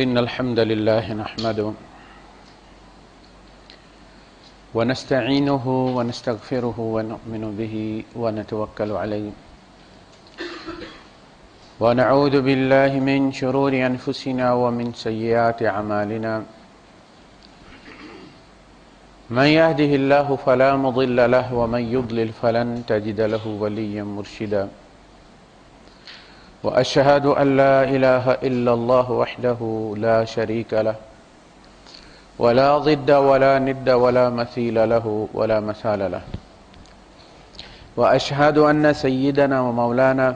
إن الحمد لله نحمده ونستعينه ونستغفره ونؤمن به ونتوكل عليه ونعوذ بالله من شرور أنفسنا ومن سيئات أعمالنا من يهده الله فلا مضل له ومن يضلل فلن تجد له وليا مرشدا وأشهد أن لا إله إلا الله وحده لا شريك له ولا ضد ولا ند ولا مثيل له ولا مثال له وأشهد أن سيدنا ومولانا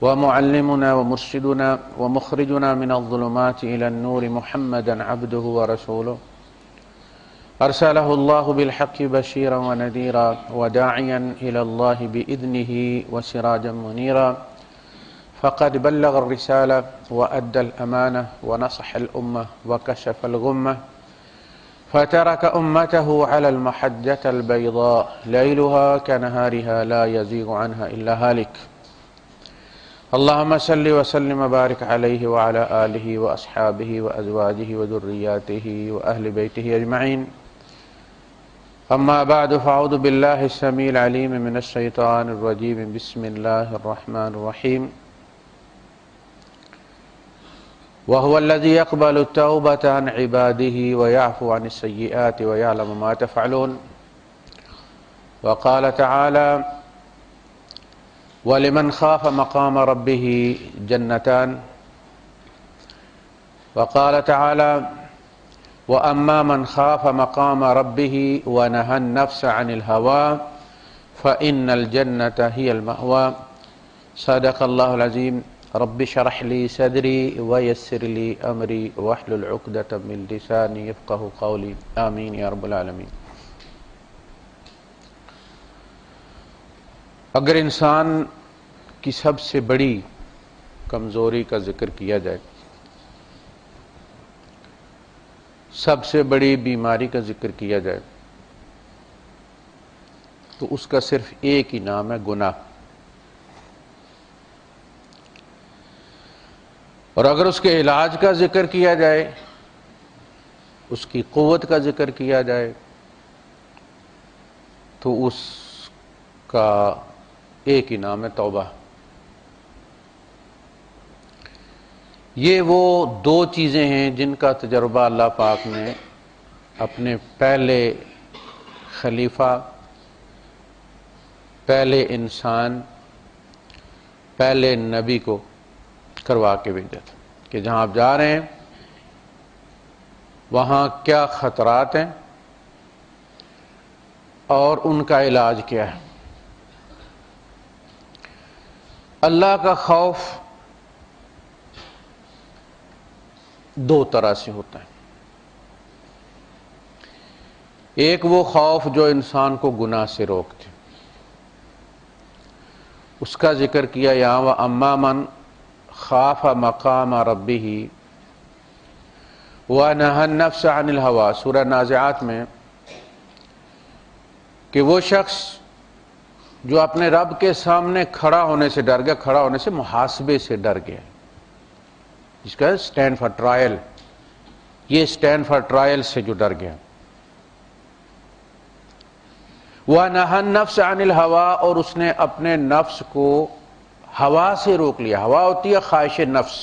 ومعلمنا ومرشدنا ومخرجنا من الظلمات إلى النور محمدا عبده ورسوله أرسله الله بالحق بشيرا ونذيرا وداعيا إلى الله بإذنه وسراجا منيرا فقد بلغ الرسالة وأدى الأمانة ونصح الأمة وكشف الغمة فترك أمته على المحجة البيضاء ليلها كنهارها لا يزيغ عنها إلا هالك اللهم صل وسلم وبارك عليه وعلى آله وأصحابه وأزواجه وذرياته وأهل بيته أجمعين أما بعد فأعوذ بالله السميع العليم من الشيطان الرجيم بسم الله الرحمن الرحيم وهو الذي يقبل التوبة عن عباده ويعفو عن السيئات ويعلم ما تفعلون وقال تعالى ولمن خاف مقام ربه جنتان وقال تعالى وأما من خاف مقام ربه ونهى النفس عن الهوى فإن الجنة هي المأوى صدق الله العظيم رب اشرح لي صدري ويسر لي أمري واحلل عقدة من لساني يفقهوا قولي آمين يا رب العالمين۔ اگر انسان کی سب سے بڑی کمزوری کا ذکر کیا جائے، سب سے بڑی بیماری کا ذکر کیا جائے تو اس کا صرف ایک ہی نام ہے گناہ۔ اور اگر اس کے علاج کا ذکر کیا جائے، اس کی قوت کا ذکر کیا جائے تو اس کا ایک ہی نام ہے توبہ۔ یہ وہ دو چیزیں ہیں جن کا تجربہ اللہ پاک نے اپنے پہلے خلیفہ، پہلے انسان، پہلے نبی کو کروا کے بھیجا تھا کہ جہاں آپ جا رہے ہیں وہاں کیا خطرات ہیں اور ان کا علاج کیا ہے۔ اللہ کا خوف دو طرح سے ہوتا ہے، ایک وہ خوف جو انسان کو گناہ سے روکتے، اس کا ذکر کیا یہاں وَأَمَّا مَنْ خَافَ مَقَامَ رَبِّهِ وَنَهَى النَّفْسَ عَنِ الْهَوَىٰ سورہ نازعات میں، کہ وہ شخص جو اپنے رب کے سامنے کھڑا ہونے سے ڈر گیا، کھڑا ہونے سے محاسبے سے ڈر گیا، جس کا اسٹینڈ فار ٹرائل، یہ اسٹینڈ فار ٹرائل سے جو ڈر گیا۔ وَنَهَى النَّفْسَ عَنِ الْهَوَىٰ اور اس نے اپنے نفس کو ہوا سے روک لیا۔ ہوا ہوتی ہے خواہش نفس،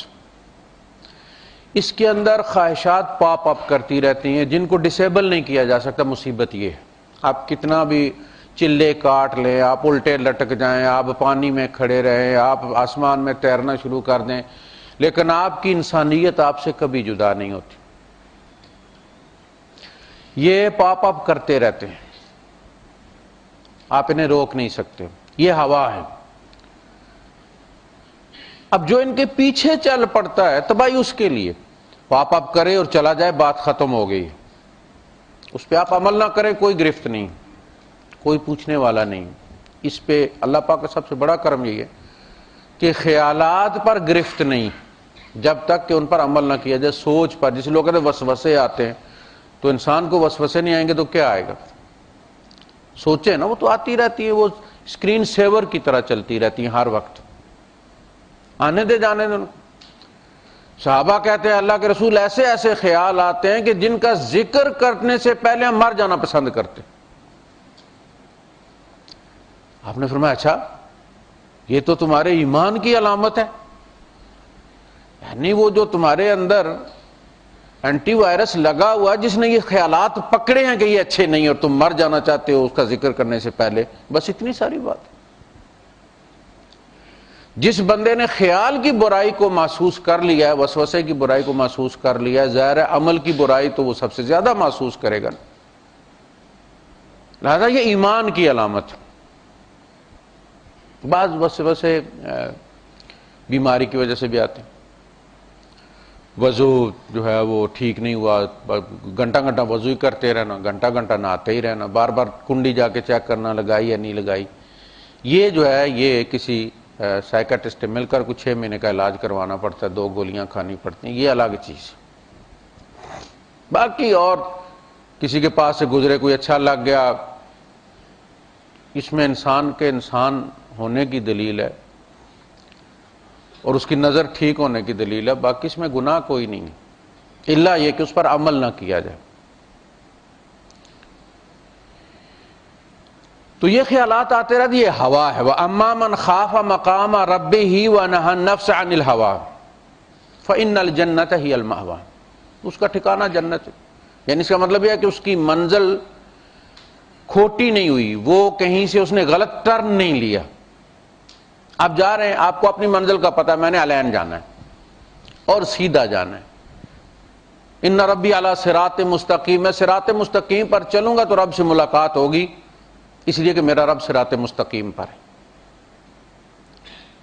اس کے اندر خواہشات پاپ اپ کرتی رہتی ہیں جن کو ڈسیبل نہیں کیا جا سکتا۔ مصیبت یہ ہے آپ کتنا بھی چلے کاٹ لیں، آپ الٹے لٹک جائیں، آپ پانی میں کھڑے رہیں، آپ آسمان میں تیرنا شروع کر دیں، لیکن آپ کی انسانیت آپ سے کبھی جدا نہیں ہوتی۔ یہ پاپ اپ کرتے رہتے ہیں، آپ انہیں روک نہیں سکتے، یہ ہوا ہے۔ اب جو ان کے پیچھے چل پڑتا ہے تباہی اس کے لیے، پاپ اپ کرے اور چلا جائے، بات ختم ہو گئی، اس پہ آپ عمل نہ کریں، کوئی گرفت نہیں، کوئی پوچھنے والا نہیں۔ اس پہ اللہ پاک کا سب سے بڑا کرم یہ ہے کہ خیالات پر گرفت نہیں جب تک کہ ان پر عمل نہ کیا جائے۔ سوچ پر، جس لوگ کہتے ہیں وسوسے آتے ہیں، تو انسان کو وسوسے نہیں آئیں گے تو کیا آئے گا؟ سوچیں نا، وہ تو آتی رہتی ہے، وہ اسکرین سیور کی طرح چلتی رہتی ہیں ہر وقت، آنے دے جانے دے۔ صحابہ کہتے ہیں اللہ کے رسول ایسے ایسے خیال آتے ہیں کہ جن کا ذکر کرنے سے پہلے ہم مر جانا پسند کرتے. آپ نے فرمایا اچھا یہ تو تمہارے ایمان کی علامت ہے، یعنی وہ جو تمہارے اندر اینٹی وائرس لگا ہوا جس نے یہ خیالات پکڑے ہیں کہ یہ اچھے نہیں اور تم مر جانا چاہتے ہو اس کا ذکر کرنے سے پہلے، بس اتنی ساری بات. جس بندے نے خیال کی برائی کو محسوس کر لیا ہے، وسوسے کی برائی کو محسوس کر لیا ہے، ظاہر ہے عمل کی برائی تو وہ سب سے زیادہ محسوس کرے گا. لہذا یہ ایمان کی علامت. بعض وسوسے بیماری کی وجہ سے بھی آتے ہیں. وضو جو ہے وہ ٹھیک نہیں ہوا، گھنٹہ گھنٹہ وضو ہی کرتے رہنا، گھنٹہ گھنٹہ نہاتے ہی رہنا، بار بار کنڈی جا کے چیک کرنا لگائی یا نہیں لگائی. یہ جو ہے یہ کسی سائیکٹرسٹ مل کر کچھ 6 مہینے کا علاج کروانا پڑتا ہے، 2 گولیاں کھانی پڑتی ہیں، یہ الگ چیز. باقی اور کسی کے پاس سے گزرے کوئی اچھا لگ گیا، اس میں انسان کے انسان ہونے کی دلیل ہے اور اس کی نظر ٹھیک ہونے کی دلیل ہے، باقی اس میں گناہ کوئی نہیں ہے الا یہ کہ اس پر عمل نہ کیا جائے. تو یہ خیالات آتے رہتے، یہ ہوا ہے. وَأَمَّا مَنْ خَافَ مَقَامَ رَبِّهِ وَنَهَى النَّفْسَ عَنِ الْهَوَىٰ فَإِنَّ الْجَنَّةَ هِيَ الْمَأْوَىٰ. اس کا ٹھکانہ جنت ہے. یعنی اس کا مطلب یہ ہے کہ اس کی منزل کھوٹی نہیں ہوئی، وہ کہیں سے اس نے غلط ٹرن نہیں لیا. آپ جا رہے ہیں، آپ کو اپنی منزل کا پتہ ہے، میں نے الین جانا ہے اور سیدھا جانا ہے. ان ربی علی صراط مستقیم، میں صراط مستقیم پر چلوں گا تو رب سے ملاقات ہوگی، اس لیے کہ میرا رب صراط مستقیم پر ہے.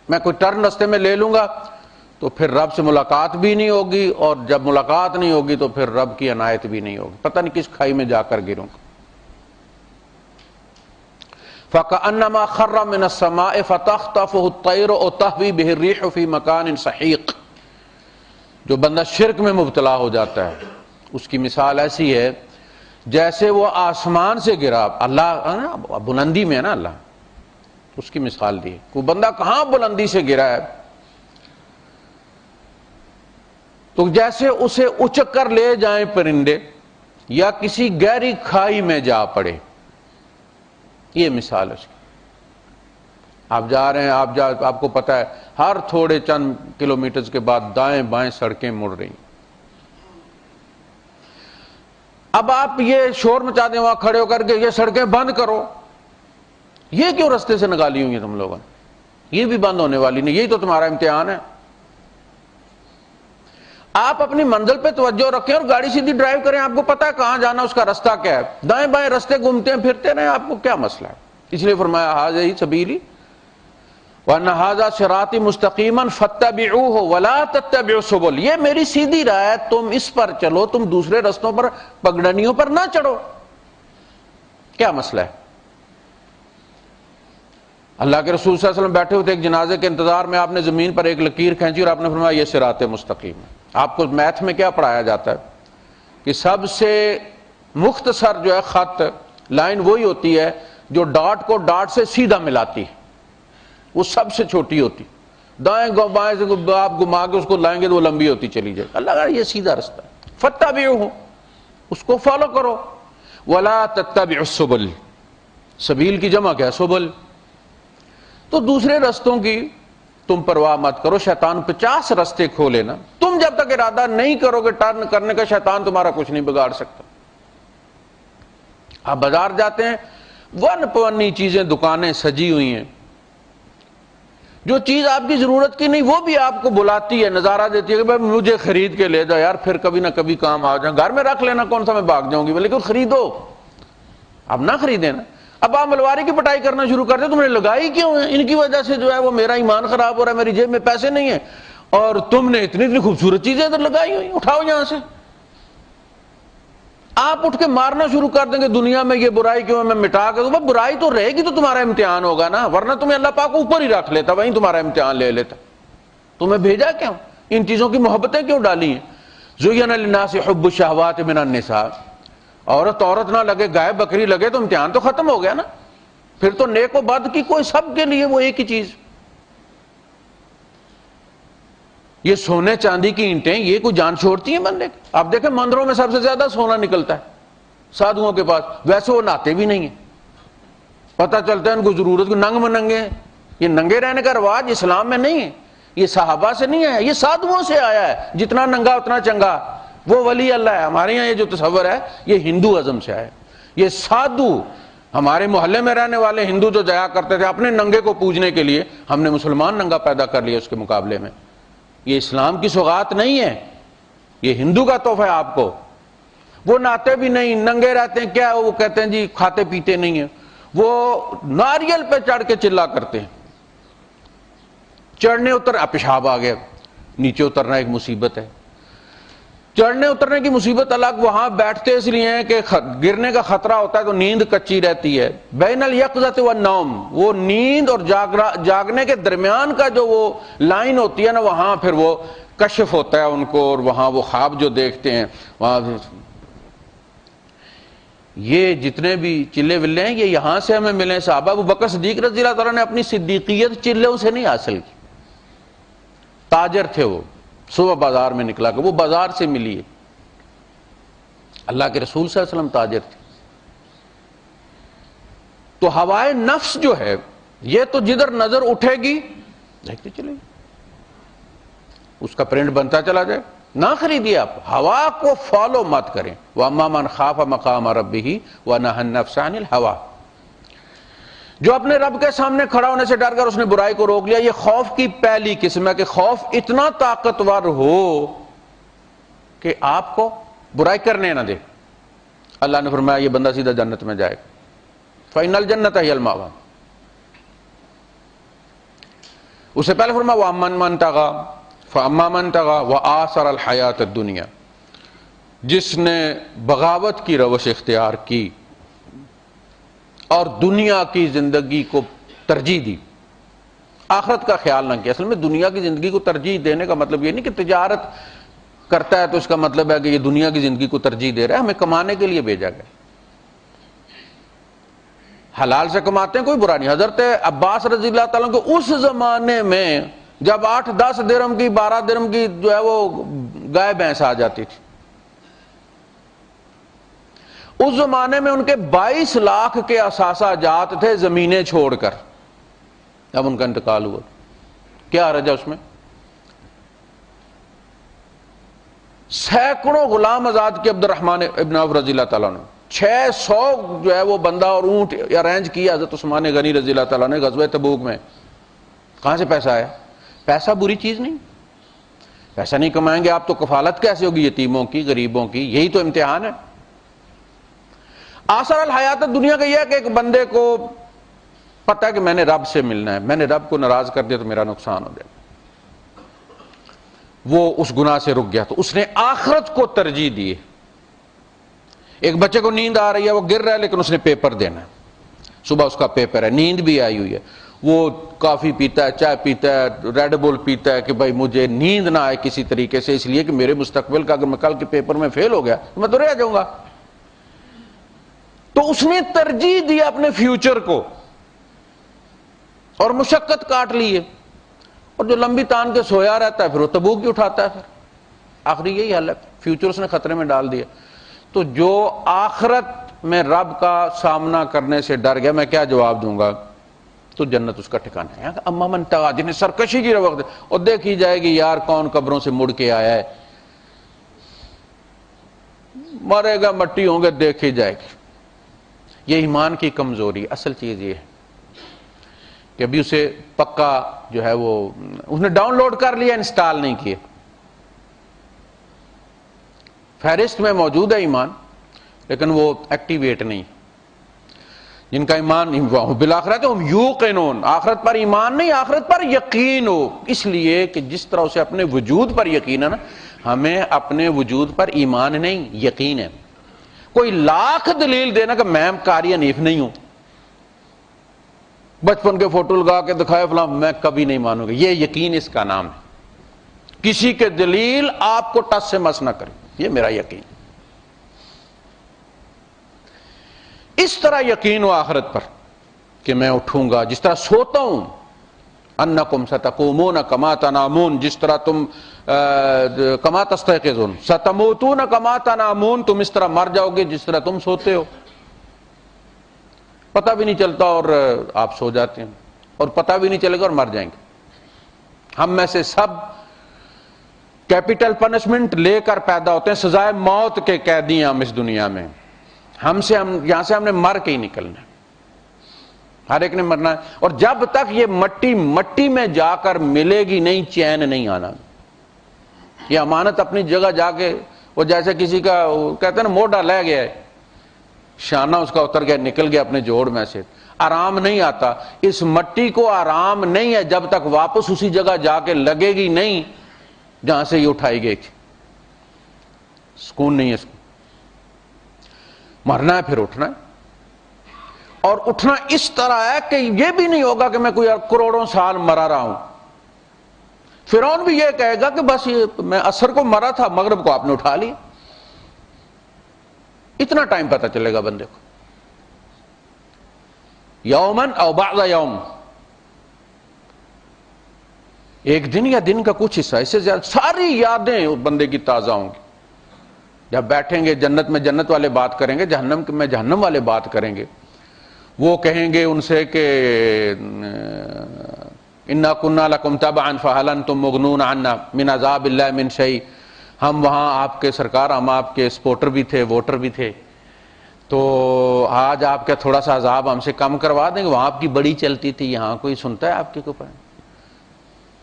میں کوئی ٹرن رستے میں لے لوں گا تو پھر رب سے ملاقات بھی نہیں ہوگی، اور جب ملاقات نہیں ہوگی تو پھر رب کی عنایت بھی نہیں ہوگی، پتہ نہیں کس کھائی میں جا کر گروں گا. فَكَأَنَّمَا خَرَّ مِنَ السَّمَاءِ فَتَخْطَفُهُ الطَّيْرُ أَوْ تَهْوِي بِهِ الرِّيحُ فِي مَكَانٍ سَحِيقٍ. جو بندہ شرک میں مبتلا ہو جاتا ہے اس کی مثال ایسی ہے جیسے وہ آسمان سے گرا. اللہ بلندی میں ہے نا، اللہ اس کی مثال دی. کوئی بندہ کہاں بلندی سے گرا ہے تو جیسے اسے اچک کر لے جائیں پرندے یا کسی گہری کھائی میں جا پڑے، یہ مثال ہے اس کی. آپ جا رہے ہیں، آپ کو پتہ ہے ہر تھوڑے چند کلومیٹرز کے بعد دائیں بائیں سڑکیں مڑ رہی ہیں. اب آپ یہ شور مچا دیں وہاں کھڑے ہو کر کے یہ سڑکیں بند کرو، یہ کیوں رستے سے نکالی ہوئی ہیں تم لوگوں نے؟ یہ بھی بند ہونے والی نہیں، یہی تو تمہارا امتحان ہے. آپ اپنی منزل پہ توجہ رکھیں اور گاڑی سیدھی ڈرائیو کریں، آپ کو پتا ہے کہاں جانا، اس کا رستہ کیا ہے. دائیں بائیں رستے گھومتے ہیں پھرتے رہیں، آپ کو کیا مسئلہ ہے؟ اس لیے فرمایا ھذہ سبیلی وَأَنَّ ھذا صِرَاطِی مُسْتَقِیمًا فَاتَّبِعُوهُ وَلَا تَتَّبِعُوا السُّبُلَ. یہ میری سیدھی راہ ہے، تم اس پر چلو، تم دوسرے رستوں پر پگڈنڈیوں پر نہ چڑھو. کیا مسئلہ ہے؟ اللہ کے رسول صلی اللہ علیہ وسلم بیٹھے ہوئے تھے ایک جنازے کے انتظار میں، آپ نے زمین پر ایک لکیر کھینچی اور آپ نے فرمایا یہ صراط مستقیم ہے. آپ کو میتھ میں کیا پڑھایا جاتا ہے کہ سب سے مختصر جو ہے خط لائن وہی ہوتی ہے جو ڈاٹ کو ڈاٹ سے سیدھا ملاتی ہے، وہ سب سے چھوٹی ہوتی. دائیں بائیں سے آپ گھما کے اس کو لائیں گے تو وہ لمبی ہوتی چلی جائے. اللہ کا یہ سیدھا رستہ ہے، فاتبعوہ، اس کو فالو کرو. ولا تتبعوا السبل، سبیل کی جمع کیا؟ سبل. تو دوسرے رستوں کی تم پرواہ مت کرو، شیطان 50 رستے کھولے نا، تم جب تک ارادہ نہیں کرو گے ٹرن کرنے کا شیطان تمہارا کچھ نہیں بگاڑ سکتا. آپ بازار جاتے ہیں، ون پونی چیزیں دکانیں سجی ہوئی ہیں، جو چیز آپ کی ضرورت کی نہیں وہ بھی آپ کو بلاتی ہے، نظارہ دیتی ہے کہ بھائی مجھے خرید کے لے جاؤ یار، پھر کبھی نہ کبھی کام آ جائیں، گھر میں رکھ لینا، کون سا میں بھاگ جاؤں گی، لیکن خریدو. اب نہ خریدیں نا. اب آپ ملواری کی پٹائی کرنا شروع کر دیں، تم نے لگائی کیوں ہے؟ ان کی وجہ سے جو ہے وہ میرا ایمان خراب ہو رہا ہے، میری جیب میں پیسے نہیں ہیں، اور تم نے اتنی خوبصورت چیزیں ادھر لگائی ہوئی، اٹھاؤ یہاں سے. آپ اٹھ کے مارنا شروع کر دیں گے دنیا میں یہ برائی کیوں ہے، میں مٹا کے دوں. برائی تو رہے گی تو تمہارا امتحان ہوگا نا، ورنہ تمہیں اللہ پاک کو اوپر ہی رکھ لیتا، وہیں تمہارا امتحان لے لیتا. تمہیں بھیجا کیوں؟ ان چیزوں کی محبتیں کیوں ڈالی ہیں؟ زُیِّنَ لِلنَّاسِ حُبُّ الشَّهَوَاتِ مِنَ النِّسَاءِ. عورت نہ لگے، گائے بکری لگے تو امتحان تو ختم ہو گیا نا. پھر تو نیک و بد کی کوئی سب کے لیے وہ ایک ہی چیز. یہ سونے چاندی کی اینٹیں یہ کوئی جان چھوڑتی ہیں بندے کی؟ آپ دیکھیں مندروں میں سب سے زیادہ سونا نکلتا ہے سادھوؤں کے پاس، ویسے وہ نہاتے بھی نہیں ہیں، پتہ چلتا ہے ان کو ضرورت کو ننگ مننگے ہیں۔ یہ ننگے رہنے کا رواج اسلام میں نہیں ہے، یہ صحابہ سے نہیں ہے، یہ سادھوؤں سے آیا ہے، جتنا ننگا اتنا چنگا، وہ ولی اللہ ہے۔ ہمارے یہاں یہ جو تصور ہے یہ ہندو ازم سے آیا ہے۔ یہ سادھو ہمارے محلے میں رہنے والے ہندو جو جایا کرتے تھے اپنے ننگے کو پوجنے کے لیے، ہم نے مسلمان ننگا پیدا کر لیا اس کے مقابلے میں۔ یہ اسلام کی سوغات نہیں ہے، یہ ہندو کا تحفہ ہے آپ کو۔ وہ نہاتے بھی نہیں، ننگے رہتے ہیں، کیا وہ کہتے ہیں جی کھاتے پیتے نہیں ہیں، وہ ناریل پہ چڑھ کے چلا کرتے ہیں، چڑھنے پیشاب آ گیا، نیچے اترنا ایک مصیبت ہے، چڑھنے اترنے کی مصیبت الگ، وہاں بیٹھتے اس لیے ہیں کہ گرنے کا خطرہ ہوتا ہے تو نیند کچی رہتی ہے۔ بین الیقظۃ والنوم، وہ نیند اور جاگنے کے درمیان کا جو وہ لائن ہوتی ہے نا، وہاں پھر وہ کشف ہوتا ہے ان کو، اور وہاں وہ خواب جو دیکھتے ہیں وہاں یہ جتنے بھی چلے ولے ہیں یہ یہاں سے ہمیں ملے۔ صحابہ ابو بکر صدیق رضی اللہ تعالیٰ نے اپنی صدیقیت چلوں سے نہیں حاصل کی، تاجر تھے وہ، صبح بازار میں نکلا کہ وہ بازار سے ملی ہے، اللہ کے رسول صلی اللہ علیہ وسلم تاجر تھے۔ تو ہوائے نفس جو ہے یہ تو جدھر نظر اٹھے گی دیکھتے چلے گی، اس کا پرنٹ بنتا چلا جائے۔ نہ خریدیے آپ، ہوا کو فالو مت کریں۔ وَأَمَّا مَنْ خَافَ مَقَامَ رَبِّهِ وَنَهَى النَّفْسَ عَنِ الْهَوَىٰ، جو اپنے رب کے سامنے کھڑا ہونے سے ڈر کر اس نے برائی کو روک لیا، یہ خوف کی پہلی قسم ہے کہ خوف اتنا طاقتور ہو کہ آپ کو برائی کرنے نہ دے۔ اللہ نے فرمایا یہ بندہ سیدھا جنت میں جائے گا، فَإِنَّ الْجَنَّةَ هِيَ الْمَأْوَىٰ۔ اس سے پہلے فرمایا وَأَمَّا مَنْ طَغَىٰ فَأَمَّا مَنْ طَغَىٰ وَآثَرَ الْحَيَاةَ الدُّنْيَا، جس نے بغاوت کی روش اختیار کی اور دنیا کی زندگی کو ترجیح دی، آخرت کا خیال نہ کیا۔ اصل میں دنیا کی زندگی کو ترجیح دینے کا مطلب یہ نہیں کہ تجارت کرتا ہے تو اس کا مطلب ہے کہ یہ دنیا کی زندگی کو ترجیح دے رہا ہے، ہمیں کمانے کے لیے بھیجا گیا، حلال سے کماتے ہیں کوئی برا نہیں۔ حضرت عباس رضی اللہ تعالیٰ کے اس زمانے میں جب 8-10 درہم کی 12 درہم کی جو ہے وہ گائے بھینس آ جاتی تھی، اس زمانے میں ان کے 22 لاکھ کے اثاثہ جات تھے زمینیں چھوڑ کر، اب ان کا انتقال ہوا، کیا حرج ہے اس میں؟ سینکڑوں غلام آزاد کے عبد الرحمن ابن عوف رضی اللہ تعالیٰ نے، 600 جو ہے وہ بندہ اور اونٹ ارینج کیا حضرت عثمان غنی رضی اللہ تعالیٰ نے غزوہ تبوک میں۔ کہاں سے پیسہ آیا؟ پیسہ بری چیز نہیں، پیسہ نہیں کمائیں گے آپ تو کفالت کیسے ہوگی یتیموں کی، غریبوں کی؟ یہی تو امتحان ہے۔ آثر الحیات دنیا کا یہ ہے کہ ایک بندے کو پتہ ہے کہ میں نے رب سے ملنا ہے، میں نے رب کو ناراض کر دیا تو میرا نقصان ہو جائے، وہ اس گناہ سے رک گیا تو اس نے آخرت کو ترجیح دی۔ ایک بچے کو نیند آ رہی ہے، وہ گر رہا ہے لیکن اس نے پیپر دینا ہے، صبح اس کا پیپر ہے، نیند بھی آئی ہوئی ہے، وہ کافی پیتا ہے، چائے پیتا ہے، ریڈ بول پیتا ہے کہ بھائی مجھے نیند نہ آئے کسی طریقے سے، اس لیے کہ میرے مستقبل کا اگر میں کل کے پیپر میں فیل ہو گیا تو میں تو رہ جاؤں گا۔ تو اس نے ترجیح دی اپنے فیوچر کو اور مشقت کاٹ لی ہے، اور جو لمبی تان کے سویا رہتا ہے پھر وہ تبوک ہی اٹھاتا ہے، پھر آخری یہی حل ہے، فیوچر اس نے خطرے میں ڈال دیا۔ تو جو آخرت میں رب کا سامنا کرنے سے ڈر گیا، میں کیا جواب دوں گا؟ تو جنت اس کا ٹھکانہ ہے۔ اما من طغیٰ، جنہیں سرکشی کی وقت اور دیکھی جائے گی یار کون قبروں سے مڑ کے آیا ہے، مرے گا مٹی ہوں گے، دیکھی جائے گی۔ یہ ایمان کی کمزوری، اصل چیز یہ ہے کہ ابھی اسے پکا جو ہے وہ اس نے ڈاؤن لوڈ کر لیا، انسٹال نہیں کیا، فہرست میں موجود ہے ایمان لیکن وہ ایکٹیویٹ نہیں۔ جن کا ایمان بالآخرت ہم یوقنون، آخرت پر ایمان نہیں، آخرت پر یقین ہو، اس لیے کہ جس طرح اسے اپنے وجود پر یقین ہے نا، ہمیں اپنے وجود پر ایمان نہیں یقین ہے۔ کوئی لاکھ دلیل دینا کہ میں قاری حنیف نہیں ہوں، بچپن کے فوٹو لگا کے دکھائے فلاں، میں کبھی نہیں مانوں گا، یہ یقین اس کا نام ہے۔ کسی کے دلیل آپ کو ٹس سے مس نہ کرے، یہ میرا یقین۔ اس طرح یقین ہو آخرت پر کہ میں اٹھوں گا، جس طرح سوتا ہوں انکم ستقومون کما تنامون، جس طرح تم کما تستيقظون، ستموتون کما تنامون، تم اس طرح مر جاؤ گے جس طرح تم سوتے ہو، پتہ بھی نہیں چلتا اور آپ سو جاتے ہیں، اور پتہ بھی نہیں چلے گا اور مر جائیں گے۔ ہم میں سے سب کیپٹل پنشمنٹ لے کر پیدا ہوتے ہیں، سزائے موت کے قیدی ہیں ہم اس دنیا میں، ہم یہاں سے ہم نے مر کے ہی نکلنا ہے، ہر ایک نے مرنا ہے، اور جب تک یہ مٹی میں جا کر ملے گی نہیں، چین نہیں آنا۔ یہ امانت اپنی جگہ جا کے، وہ جیسے کسی کا کہتے ہیں نا موڈا لے گیا ہے، شانہ اس کا اتر گیا، نکل گیا اپنے جوڑ میں سے، آرام نہیں آتا۔ اس مٹی کو آرام نہیں ہے جب تک واپس اسی جگہ جا کے لگے گی نہیں جہاں سے یہ اٹھائی گئی تھی، سکون نہیں ہے اس کو۔ مرنا ہے پھر اٹھنا ہے، اور اٹھنا اس طرح ہے کہ یہ بھی نہیں ہوگا کہ میں کوئی کروڑوں سال مرا رہا ہوں۔ فرعون بھی یہ کہے گا کہ بس یہ میں عصر کو مرا تھا، مغرب کو آپ نے اٹھا لیا۔ اتنا ٹائم پتہ چلے گا بندے کو، یومن او بعض یوم، ایک دن یا دن کا کچھ حصہ، اس سے زیادہ ساری یادیں بندے کی تازہ ہوں گی۔ جب بیٹھیں گے جنت میں جنت والے بات کریں گے، جہنم میں جہنم والے بات کریں گے، وہ کہیں گے ان سے کہ انا کنا لکم تبعا فہل انتم مغنون عنا من عذاب اللہ من شیء، ہم وہاں آپ کے سرکار، ہم آپ کے سپورٹر بھی تھے، ووٹر بھی تھے، تو آج آپ کا تھوڑا سا عذاب ہم سے کم کروا دیں گے، وہاں آپ کی بڑی چلتی تھی، یہاں کوئی سنتا ہے آپ کے اوپر؟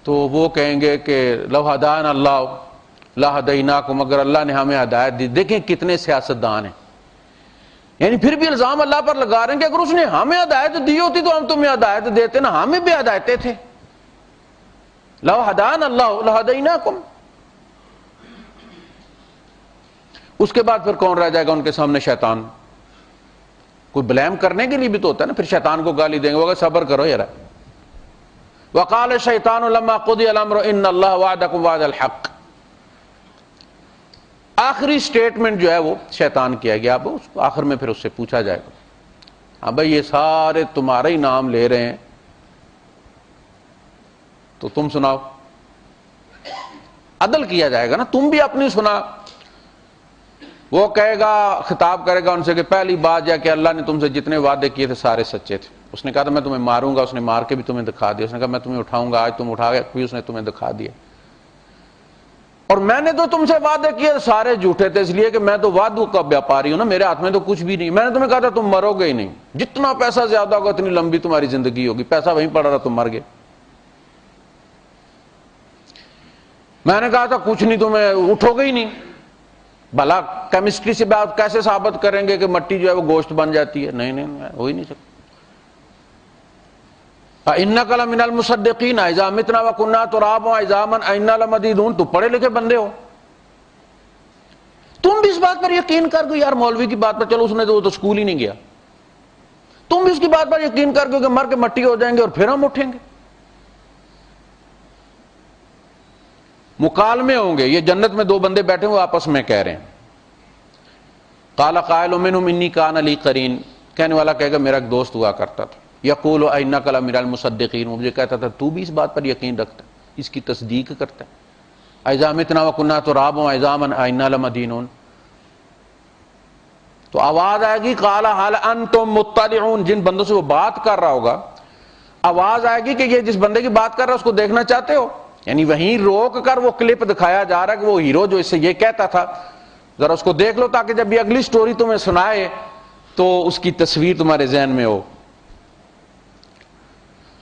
تو وہ کہیں گے کہ لو ہدانا اللہ لہدیناکم، اگر اللہ نے ہمیں ہدایت دی۔ دیکھیں کتنے سیاستدان ہیں، یعنی پھر بھی الزام اللہ پر لگا رہے ہیں کہ اگر اس نے ہمیں ہدایت دی ہوتی تو ہم تمہیں ہدایت دیتے نا، ہمیں بھی ہدایتیں تھے، لو ہدانا اللہ لہدیناکم۔ اس کے بعد پھر کون رہ جائے گا ان کے سامنے؟ شیطان۔ کوئی بلیم کرنے کے لیے بھی تو ہوتا ہے نا، پھر شیطان کو گالی دیں گے، وہ کہ صبر کرو یار۔ وقال الشیطان لما قضی الامر ان اللہ وعدکم وعد الحق، آخری سٹیٹمنٹ جو ہے وہ شیطان کیا گیا، اب آخر میں پھر اس سے پوچھا جائے گا، ہاں بھائی یہ سارے تمہارا ہی نام لے رہے ہیں تو تم سناؤ۔ عدل کیا جائے گا نا، تم بھی اپنی سنا۔ وہ کہے گا، خطاب کرے گا ان سے کہ پہلی بات یہ کہ اللہ نے تم سے جتنے وعدے کیے تھے سارے سچے تھے۔ اس نے کہا تھا میں تمہیں ماروں گا، اس نے مار کے بھی تمہیں دکھا دیا۔ اس نے کہا میں تمہیں اٹھاؤں گا، آج تم اٹھا گئے، بھی اس نے تمہیں دکھا دیا۔ اور میں نے تو تم سے وعدے کیے سارے جھوٹے تھے، اس لیے کہ میں تو وعدوں کا بیاپاری ہوں نا، میرے ہاتھ میں تو کچھ بھی نہیں۔ میں نے تمہیں کہا تھا تم مرو گے ہی نہیں، جتنا پیسہ زیادہ ہوگا اتنی لمبی تمہاری زندگی ہوگی، پیسہ وہیں پڑا رہا تم مر گئے۔ میں نے کہا تھا کچھ نہیں، تمہیں اٹھو گے ہی نہیں۔ بھلا کیمسٹری سے بات کیسے ثابت کریں گے کہ مٹی جو ہے وہ گوشت بن جاتی ہے؟ نہیں ہو ہی نہیں سکتا۔ اِنَّكَ لَمِنَ الْمُصَدِّقِينَ اِذَا مِتْنَا وَكُنَّا تُرَابًا وَعِظَامًا أَإِنَّا لَمَدِيدُونَ۔ تو پڑھے لکھے بندے ہو، تم بھی اس بات پر یقین کر گو یار، مولوی کی بات پر، چلو اس نے تو اسکول ہی نہیں گیا، تم بھی اس کی بات پر یقین کر گو کہ مر کے مٹی ہو جائیں گے اور پھر ہم اٹھیں گے۔ مکالمے ہوں گے، یہ جنت میں دو بندے بیٹھے ہوئے آپس میں کہہ رہے ہیں، قال قائل منهم انی کان لی قرین، کہنے والا کہے گا میرا ایک دوست ہوا کرتا تھا، یقول انک لمن المصدقین، وہ مجھے کہتا تھا تو بھی اس بات پر یقین رکھتا ہے، اس کی تصدیق کرتا ہے، اذا متنا وکنا ترابا وعظاما انا لمدینون۔ تو آواز آئے گی قال هل انتم مطلعون، جن بندوں سے وہ بات کر رہا ہوگا آواز آئے گی کہ یہ جس بندے کی بات کر رہا ہے اس کو دیکھنا چاہتے ہو؟ یعنی وہیں روک کر وہ کلپ دکھایا جا رہا ہے کہ وہ ہیرو جو اس سے یہ کہتا تھا ذرا اس کو دیکھ لو، تاکہ جب یہ اگلی سٹوری تمہیں سنائے تو اس کی تصویر تمہارے ذہن میں ہو۔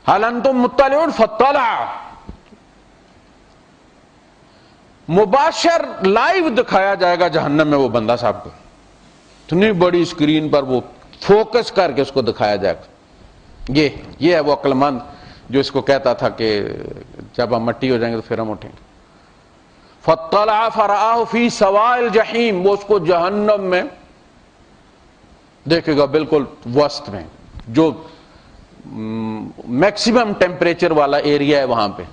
هل انتم مطلعون فاطلع، مباشر لائیو دکھایا جائے گا جہنم میں وہ بندہ صاحب کو، اتنی بڑی اسکرین پر وہ فوکس کر کے اس کو دکھایا جائے گا۔ یہ ہے وہ عقل مند جو اس کو کہتا تھا کہ جب ہم مٹی ہو جائیں گے تو پھر ہم اٹھیں گے۔ فاطلع فرآہ فی سواء الجحیم، وہ اس کو جہنم میں دیکھے گا، بالکل وسط میں، جو میکسیمم ٹیمپریچر والا ایریا ہے وہاں پہ،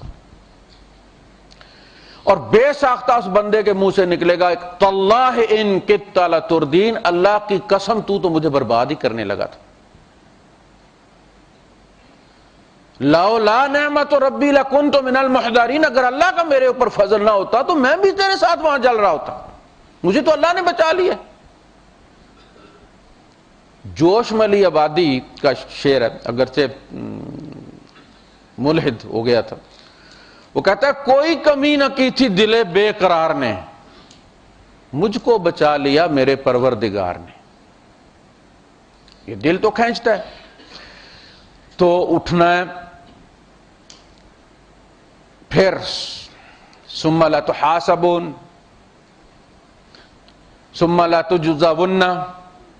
اور بے ساختہ اس بندے کے منہ سے نکلے گا تاللہ ان کدت لتردین، اللہ کی قسم تو مجھے برباد ہی کرنے لگا تھا۔ لولا نعمت ربی لکنت من المحضرین، اگر اللہ کا میرے اوپر فضل نہ ہوتا تو میں بھی تیرے ساتھ وہاں جل رہا ہوتا، مجھے تو اللہ نے بچا لیا۔ جوش ملی آبادی کا شعر ہے، اگرچہ ملحد ہو گیا تھا، وہ کہتا ہے کوئی کمی نہ کی تھی دل بے قرار نے، مجھ کو بچا لیا میرے پروردگار نے۔ یہ دل تو کھینچتا ہے، تو اٹھنا ہے، پھر ثم لا تحاسبون ثم لا تجزون،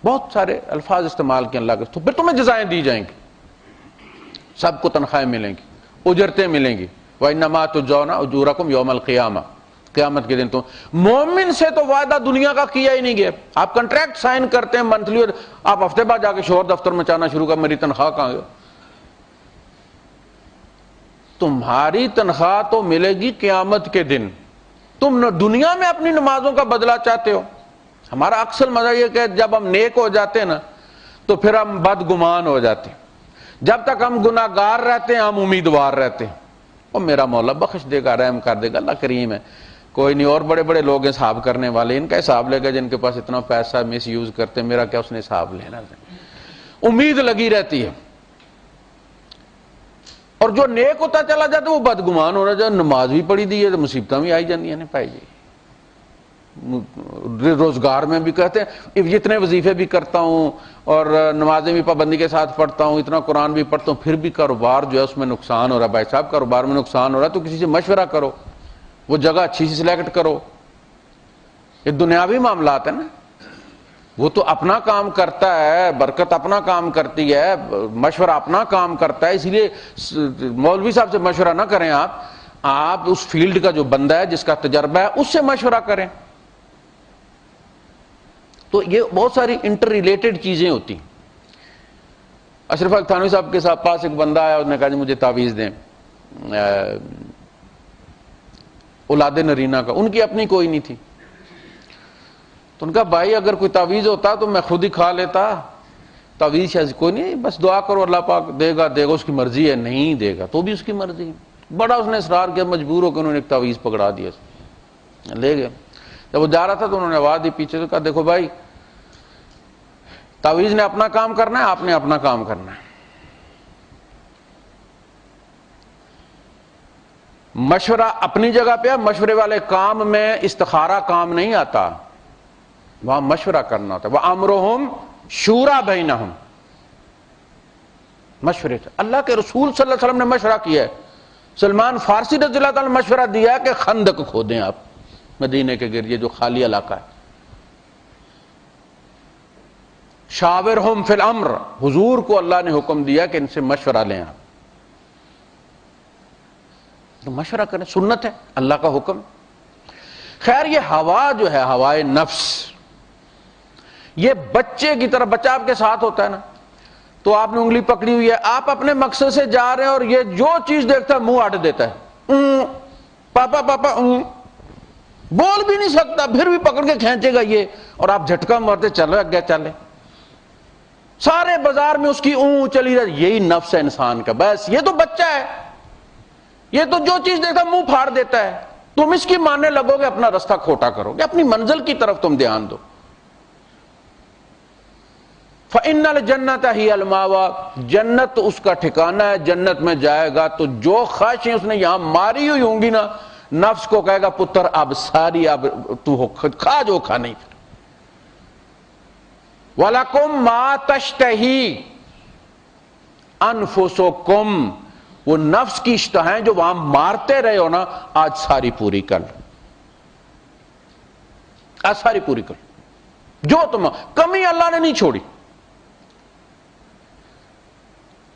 بہت سارے الفاظ استعمال کیے اللہ کے، تو پھر تمہیں جزائیں دی جائیں گی، سب کو تنخواہیں ملیں گی، اجرتیں ملیں گی۔ وَإِنَّمَا تُجْزَوْنَ أُجُورَكُمْ يَوْمَ الْقِيَامَةِ، قیامت کے دن۔ تو مومن سے تو وعدہ دنیا کا کیا ہی نہیں گیا، آپ کنٹریکٹ سائن کرتے ہیں منتھلی، آپ ہفتے بعد جا کے شوہر دفتر میں چاہنا شروع کر میری تنخواہ کہاں گئی؟ تمہاری تنخواہ تو ملے گی قیامت کے دن، تم دنیا میں اپنی نمازوں کا بدلہ چاہتے ہو۔ ہمارا اکثر مزہ یہ کہ جب ہم نیک ہو جاتے ہیں نا تو پھر ہم بدگمان ہو جاتے ہیں، جب تک ہم گناہگار رہتے ہیں ہم امیدوار رہتے ہیں، اور میرا مولا بخش دے گا، رحم کر دے گا، اللہ کریم ہے، کوئی نہیں۔ اور بڑے بڑے لوگ ہیں حساب کرنے والے، ان کا حساب لے گا جن کے پاس اتنا پیسہ مس یوز کرتے ہیں، میرا کیا اس نے حساب لینا ہے۔ امید لگی رہتی ہے، اور جو نیک ہوتا چلا جاتا ہے وہ بدگمان ہو رہا ہے، نماز بھی پڑھی دی ہے تو مصیبتیں بھی آئی جاتی ہیں پائی جی، روزگار میں بھی کہتے ہیں جتنے وظیفے بھی کرتا ہوں اور نمازیں بھی پابندی کے ساتھ پڑھتا ہوں، اتنا قرآن بھی پڑھتا ہوں، پھر بھی کاروبار جو ہے اس میں نقصان ہو رہا ہے۔ بھائی صاحب کاروبار میں نقصان ہو رہا ہے تو کسی سے مشورہ کرو، وہ جگہ اچھی سی سلیکٹ کرو، یہ دنیاوی معاملات ہیں نا، وہ تو اپنا کام کرتا ہے، برکت اپنا کام کرتی ہے، مشورہ اپنا کام کرتا ہے، اس لیے مولوی صاحب سے مشورہ نہ کریں، آپ اس فیلڈ کا جو بندہ ہے جس کا تجربہ ہے اس سے مشورہ کریں۔ تو یہ بہت ساری انٹر ریلیٹڈ چیزیں ہوتی ہیں۔ اشرف حق تھانوی صاحب کے پاس ایک بندہ آیا، اس نے کہا جی مجھے تعویذ دیں اولاد نرینہ کا، ان کی اپنی کوئی نہیں تھی، تو ان کا بھائی اگر کوئی تعویذ ہوتا تو میں خود ہی کھا لیتا، تعویذ شاید کوئی نہیں، بس دعا کرو اللہ پاک دے گا دے گا، اس کی مرضی ہے، نہیں دے گا تو بھی اس کی مرضی ہے۔ بڑا اس نے اصرار کیا، مجبور ہو کے انہوں نے ایک تعویذ پکڑا دیا، لے گئے۔ جب وہ جا رہا تھا تو انہوں نے آواز دی پیچھے سے، کہا دیکھو بھائی تعویذ نے اپنا کام کرنا ہے، آپ نے اپنا کام کرنا ہے، مشورہ اپنی جگہ پہ ہے، مشورے والے کام میں استخارہ کام نہیں آتا، وہاں مشورہ کرنا ہوتا ہے۔ وَأَمْرُهُمْ شُورَىٰ بَيْنَهُمْ، مشورے سے اللہ کے رسول صلی اللہ علیہ وسلم نے مشورہ کیا ہے، سلمان فارسی رضی اللہ تعالیٰ نے مشورہ دیا ہے کہ خندق کھودیں آپ مدینے کے گرد، یہ جو خالی علاقہ ہے۔ شاورہم فی الامر، حضور کو اللہ نے حکم دیا کہ ان سے مشورہ لیں آپ، تو مشورہ کریں، سنت ہے، اللہ کا حکم۔ خیر یہ ہوا جو ہے، ہوائے نفس، یہ بچے کی طرح، بچہ آپ کے ساتھ ہوتا ہے نا، تو آپ نے انگلی پکڑی ہوئی ہے، آپ اپنے مقصد سے جا رہے ہیں اور یہ جو چیز دیکھتا ہے منہ اٹ دیتا ہے، پاپا پاپا، بول بھی نہیں سکتا پھر بھی پکڑ کے کھینچے گا یہ، اور آپ جھٹکا مارتے چلے اگے چلے، سارے بازار میں اس کی چلی رہی، یہی نفس ہے انسان کا، بس یہ تو بچہ ہے، یہ تو جو چیز دیکھتا منہ پھاڑ دیتا ہے، تم اس کی ماننے لگو گے اپنا رستہ کھوٹا کرو گے، اپنی منزل کی طرف تم دھیان دو۔ فَإِنَّ الْجَنَّةَ هِيَ الْمَأْوَىٰ، جنت اس کا ٹھکانہ ہے، جنت میں جائے گا تو جو خواہشیں اس نے یہاں ماری ہوئی ہوں گی نا، نفس کو کہے گا پتر اب ساری، اب تو کھا جو کھا نہیں۔ وَلَكُمْ مَا تَشْتَهِي أَنفُسُكُمْ، وہ نفس کی اشتہائیں جو وہاں مارتے رہے ہو نا، آج ساری پوری کر، آج ساری پوری کر، جو تم کمی اللہ نے نہیں چھوڑی،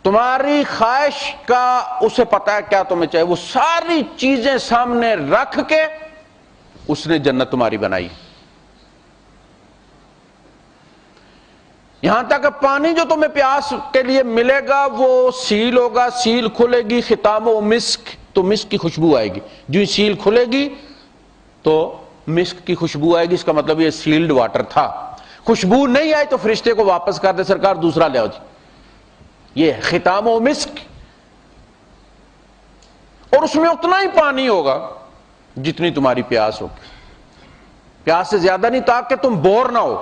تمہاری خواہش کا اسے پتا ہے کیا تمہیں چاہیے، وہ ساری چیزیں سامنے رکھ کے اس نے جنت تمہاری بنائی۔ یہاں تک کہ پانی جو تمہیں پیاس کے لیے ملے گا وہ سیل ہوگا، سیل کھلے گی، ختام و مسک، تو مسک کی خوشبو آئے گی، جو سیل کھلے گی تو مسک کی خوشبو آئے گی، اس کا مطلب یہ سیلڈ واٹر تھا۔ خوشبو نہیں آئی تو فرشتے کو واپس کر دے، سرکار دوسرا لے آؤ جی، یہ ختام و مسک، اور اس میں اتنا ہی پانی ہوگا جتنی تمہاری پیاس ہوگی، پیاس سے زیادہ نہیں، تاکہ تم بور نہ ہو۔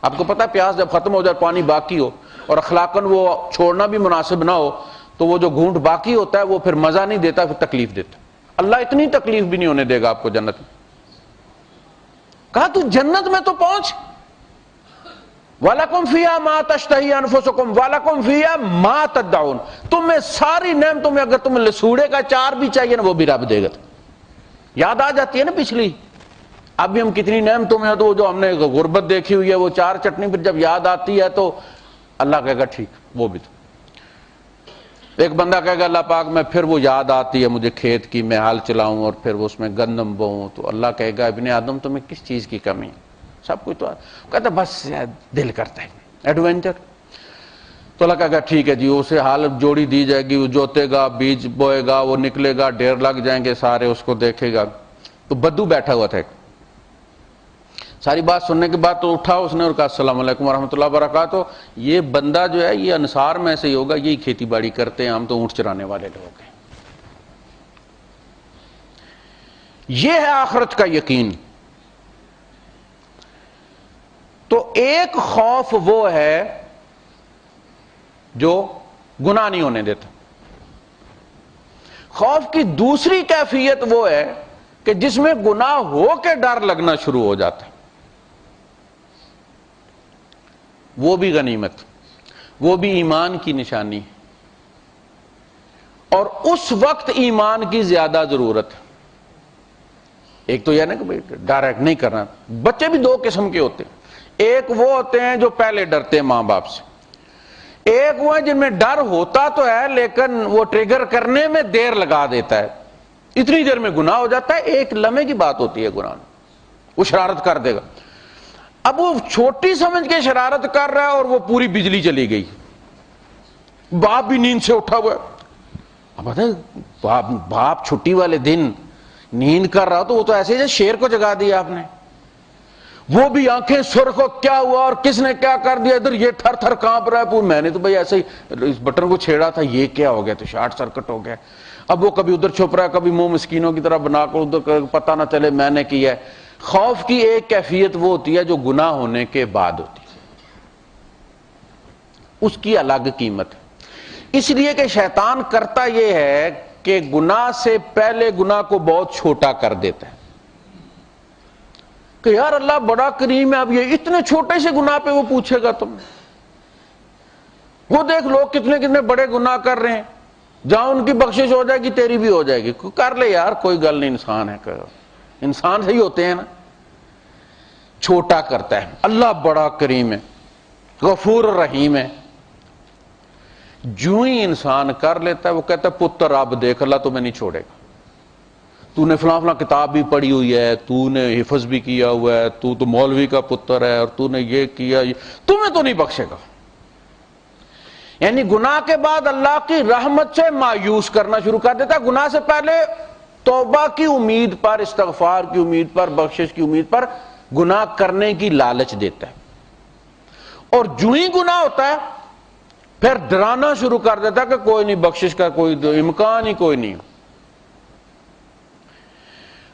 آپ کو پتا پیاس جب ختم ہو جائے پانی باقی ہو اور اخلاقاً وہ چھوڑنا بھی مناسب نہ ہو تو وہ جو گھونٹ باقی ہوتا ہے وہ پھر مزہ نہیں دیتا، پھر تکلیف دیتا۔ اللہ اتنی تکلیف بھی نہیں ہونے دے گا آپ کو جنت میں۔ کہا تو جنت میں تو پہنچ، وَلَكُمْ فِيهَا مَا تَشْتَهِي أَنفُسُكُمْ وَلَكُمْ فِيهَا مَا تَدَّعُونَ، تمہیں ساری نعمتوں میں اگر تمہیں لسوڑے کا چار بھی چاہیے نا وہ بھی رب دے گا۔ یاد آ جاتی ہے نا پچھلی، اب بھی ہم کتنی نعمتوں میں ہیں تو جو ہم نے غربت دیکھی ہوئی ہے وہ چار چٹنی پھر جب یاد آتی ہے تو اللہ کہے گا ٹھیک وہ بھی تو۔ ایک بندہ کہے گا اللہ پاک میں پھر وہ یاد آتی ہے مجھے کھیت کی، میں ہل چلاؤں اور پھر وہ اس میں گندم بوؤں، تو اللہ کہے گا ابن آدم تمہیں کس چیز کی کمی ہے؟ سب کچھ تو کہتا بس دل کرتا ہے ایڈونچر۔ تو اللہ کہے گا ٹھیک ہے جی، اسے حال جوڑی دی جائے گی، وہ جوتے گا، بیج بوئے گا، وہ نکلے گا، ڈھیر لگ جائیں گے سارے، اس کو دیکھے گا۔ تو بدو بیٹھا ہوا تھا ایک، ساری بات سننے کے بعد تو اٹھا اس نے اور کہا السلام علیکم ورحمۃ اللہ وبرکاتہ، یہ بندہ جو ہے یہ انصار میں سے ہی ہوگا، یہی کھیتی باڑی کرتے ہیں، ہم تو اونٹ چرانے والے لوگ ہیں۔ یہ ہے آخرت کا یقین۔ تو ایک خوف وہ ہے جو گناہ نہیں ہونے دیتا، خوف کی دوسری کیفیت وہ ہے کہ جس میں گناہ ہو کے ڈر لگنا شروع ہو جاتا ہے، وہ بھی غنیمت، وہ بھی ایمان کی نشانی ہے، اور اس وقت ایمان کی زیادہ ضرورت ہے۔ ایک تو یہ نا کہ ڈائریکٹ نہیں کرنا، بچے بھی دو قسم کے ہوتے ہیں، ایک وہ ہوتے ہیں جو پہلے ڈرتے ہیں ماں باپ سے، ایک وہ ہے جن میں ڈر ہوتا تو ہے لیکن وہ ٹریگر کرنے میں دیر لگا دیتا ہے، اتنی دیر میں گناہ ہو جاتا ہے، ایک لمحے کی بات ہوتی ہے گناہ، وہ شرارت کر دے گا۔ اب وہ چھوٹی سمجھ کے شرارت کر رہا ہے اور وہ پوری بجلی چلی گئی، باپ بھی نیند سے اٹھا ہوا ہے، اب باپ چھٹی والے دن نیند کر رہا تو وہ تو ایسے جیسے شیر کو جگا دیا آپ نے، وہ بھی آنکھیں سرخ ہو کیا ہوا اور کس نے کیا کر دیا، ادھر یہ تھر تھر کانپ رہا ہے، میں نے تو بھائی ایسے ہی اس بٹن کو چھیڑا تھا، یہ کیا ہو گیا، تو شارٹ سرکٹ ہو گیا۔ اب وہ کبھی ادھر چھپ رہا ہے، کبھی منہ مسکینوں کی طرح بنا کر ادھر پتہ نہ چلے میں نے کیا ہے۔ خوف کی ایک کیفیت وہ ہوتی ہے جو گناہ ہونے کے بعد ہوتی ہے، اس کی الگ قیمت ہے، اس لیے کہ شیطان کرتا یہ ہے کہ گناہ سے پہلے گناہ کو بہت چھوٹا کر دیتا ہے کہ یار اللہ بڑا کریم ہے، اب یہ اتنے چھوٹے سے گناہ پہ وہ پوچھے گا تم، وہ دیکھ لوگ کتنے کتنے بڑے گناہ کر رہے ہیں، جہاں ان کی بخشش ہو جائے گی تیری بھی ہو جائے گی، کر لے یار کوئی گل نہیں، انسان ہے، انسان صحیح ہوتے ہیں نا، چھوٹا کرتا ہے۔ اللہ بڑا کریم ہے، غفور رحیم ہے، جو ہی انسان کر لیتا ہے وہ کہتا ہے پتر اب دیکھ اللہ تمہیں نہیں چھوڑے گا، تو نے فلاں فلاں کتاب بھی پڑھی ہوئی ہے، تو نے حفظ بھی کیا ہوا ہے، تو مولوی کا پتر ہے اور تو نے یہ کیا، تمہیں تو نہیں بخشے گا۔ یعنی گناہ کے بعد اللہ کی رحمت سے مایوس کرنا شروع کر دیتا ہے، گناہ سے پہلے توبہ کی امید پر، استغفار کی امید پر، بخشش کی امید پر گناہ کرنے کی لالچ دیتا ہے، اور جو ہی گناہ ہوتا ہے پھر ڈرانا شروع کر دیتا ہے کہ کوئی نہیں، بخشش کا کوئی امکان ہی کوئی نہیں۔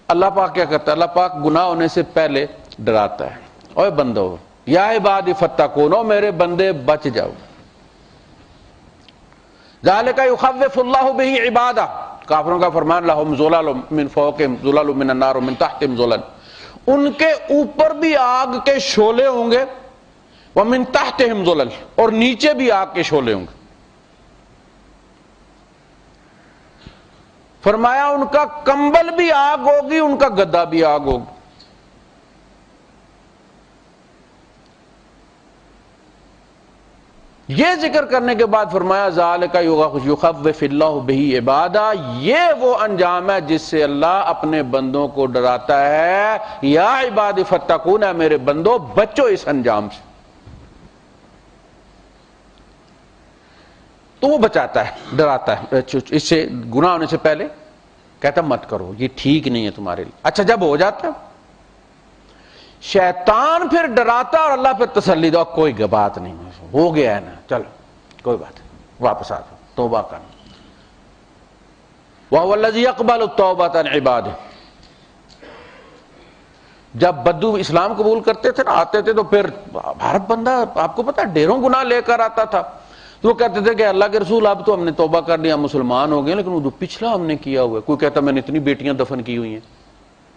اللہ پاک کیا کرتا ہے؟ اللہ پاک گناہ ہونے سے پہلے ڈراتا ہے، اوے بندو یا عبادی فتقون، میرے بندے بچ جاؤ، ذالک یخوف اللہ بہ عبادہ، کافروں کا فرمان لہم ظلل من فوقہم ظلل من النار ومن تحتہم ظلل، ان کے اوپر بھی آگ کے شعلے ہوں گے، ومن تحتہم ظلل، اور نیچے بھی آگ کے شعلے ہوں گے۔ فرمایا ان کا کمبل بھی آگ ہوگی، ان کا گدا بھی آگ ہوگی۔ یہ ذکر کرنے کے بعد فرمایا ذالک یخوف اللہ بہ عبادہ، یہ وہ انجام ہے جس سے اللہ اپنے بندوں کو ڈراتا ہے، یا عباد فتقون، میرے بندو بچو اس انجام سے۔ تو وہ بچاتا ہے، ڈراتا ہے اس سے، گناہ ہونے سے پہلے کہتا مت کرو، یہ ٹھیک نہیں ہے تمہارے لیے۔ اچھا جب ہو جاتا ہے شیطان پھر ڈراتا اور اللہ پھر تسلی دو، کوئی بات نہیں، ہو گیا ہے نا، چلو کوئی بات نہیں، واپس آ جاؤ، توبہ کرنا۔ وَهُوَ الَّذِي يَقْبَلُ التَّوْبَةَ عَنْ عِبَادِهِ. جب بدو اسلام قبول کرتے تھے نا، آتے تھے تو پھر بھارت بندہ آپ کو پتا ڈھیروں گناہ لے کر آتا تھا، تو وہ کہتے تھے کہ اللہ کے رسول اب تو ہم نے توبہ کر لیا، مسلمان ہو گئے، لیکن وہ جو پچھلا ہم نے کیا ہوا ہے، کوئی کہتا میں نے اتنی بیٹیاں دفن کی ہوئی ہیں